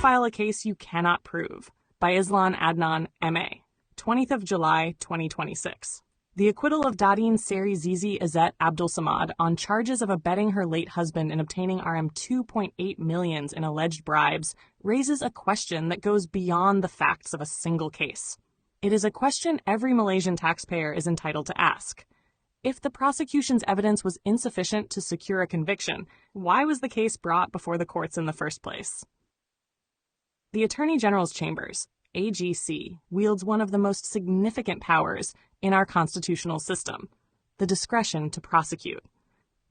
file a case you cannot prove, by AZLAN ADNAN MA, 20th of July, 2026. The acquittal of Dadin Seri Zizi Izzet Abdul Samad on charges of abetting her late husband in obtaining RM2.8 million in alleged bribes raises a question that goes beyond the facts of a single case. It is a question every Malaysian taxpayer is entitled to ask. If the prosecution's evidence was insufficient to secure a conviction, why was the case brought before the courts in the first place? The Attorney General's Chambers, AGC, wields one of the most significant powers in our constitutional system, the discretion to prosecute.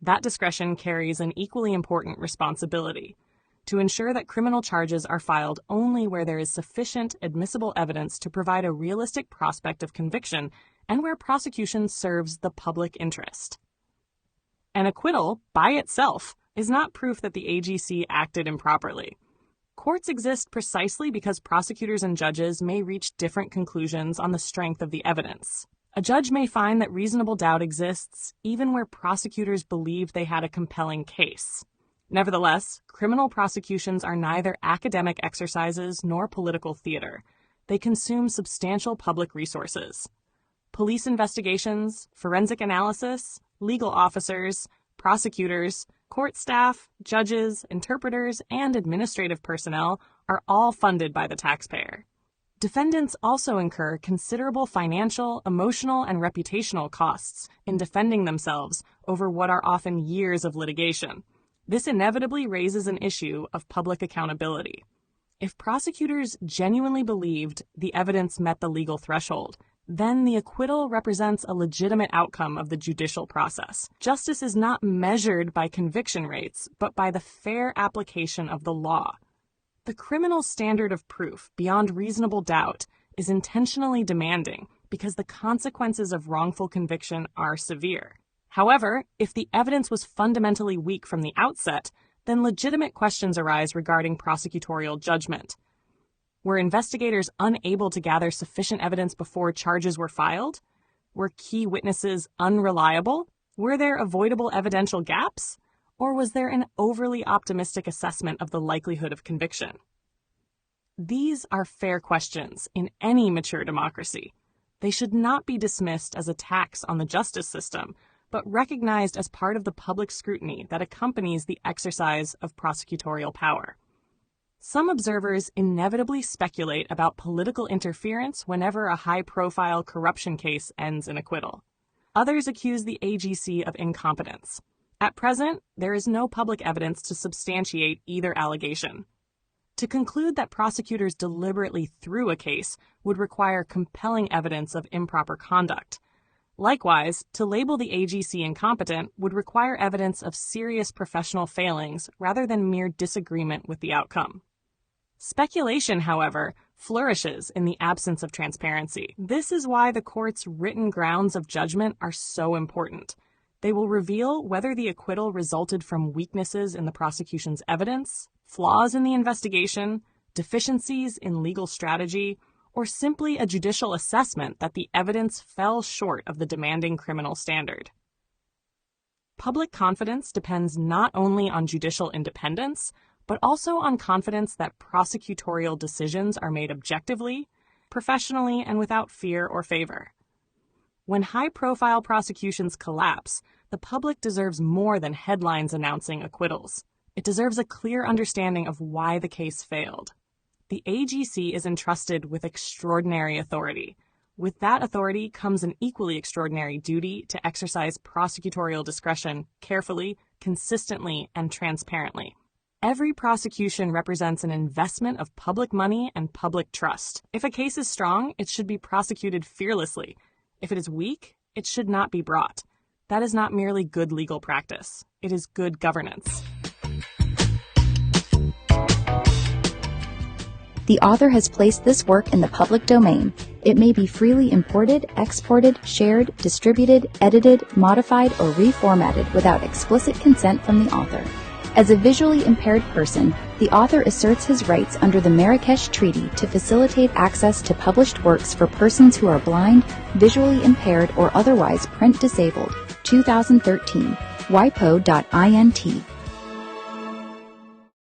That discretion carries an equally important responsibility to ensure that criminal charges are filed only where there is sufficient admissible evidence to provide a realistic prospect of conviction and where prosecution serves the public interest. An acquittal, by itself, is not proof that the AGC acted improperly. Courts exist precisely because prosecutors and judges may reach different conclusions on the strength of the evidence. A judge may find that reasonable doubt exists even where prosecutors believe they had a compelling case. Nevertheless, criminal prosecutions are neither academic exercises nor political theater. They consume substantial public resources. Police investigations, forensic analysis, legal officers, prosecutors, court staff, judges, interpreters, and administrative personnel are all funded by the taxpayer. Defendants also incur considerable financial, emotional, and reputational costs in defending themselves over what are often years of litigation. This inevitably raises an issue of public accountability. If prosecutors genuinely believed the evidence met the legal threshold, then the acquittal represents a legitimate outcome of the judicial process. Justice is not measured by conviction rates, but by the fair application of the law. The criminal standard of proof beyond reasonable doubt is intentionally demanding because the consequences of wrongful conviction are severe. However, if the evidence was fundamentally weak from the outset, then legitimate questions arise regarding prosecutorial judgment. Were investigators unable to gather sufficient evidence before charges were filed? Were key witnesses unreliable? Were there avoidable evidential gaps? Or was there an overly optimistic assessment of the likelihood of conviction? These are fair questions in any mature democracy. They should not be dismissed as attacks on the justice system, but recognized as part of the public scrutiny that accompanies the exercise of prosecutorial power. Some observers inevitably speculate about political interference whenever a high-profile corruption case ends in acquittal. Others accuse the AGC of incompetence. At present, there is no public evidence to substantiate either allegation. To conclude that prosecutors deliberately threw a case would require compelling evidence of improper conduct. Likewise, to label the AGC incompetent would require evidence of serious professional failings rather than mere disagreement with the outcome. Speculation, however, flourishes in the absence of transparency. This is why the court's written grounds of judgment are so important. They will reveal whether the acquittal resulted from weaknesses in the prosecution's evidence, flaws in the investigation, deficiencies in legal strategy, or simply a judicial assessment that the evidence fell short of the demanding criminal standard. Public confidence depends not only on judicial independence, but also on confidence that prosecutorial decisions are made objectively, professionally, and without fear or favor. When high-profile prosecutions collapse, the public deserves more than headlines announcing acquittals. It deserves a clear understanding of why the case failed. The AGC is entrusted with extraordinary authority. With that authority comes an equally extraordinary duty to exercise prosecutorial discretion carefully, consistently, and transparently. Every prosecution represents an investment of public money and public trust. If a case is strong, it should be prosecuted fearlessly. If it is weak, it should not be brought. That is not merely good legal practice. It is good governance. The author has placed this work in the public domain. It may be freely imported, exported, shared, distributed, edited, modified, or reformatted without explicit consent from the author. As a visually impaired person, the author asserts his rights under the Marrakesh Treaty to facilitate access to published works for persons who are blind, visually impaired, or otherwise print disabled. 2013, WIPO.INT.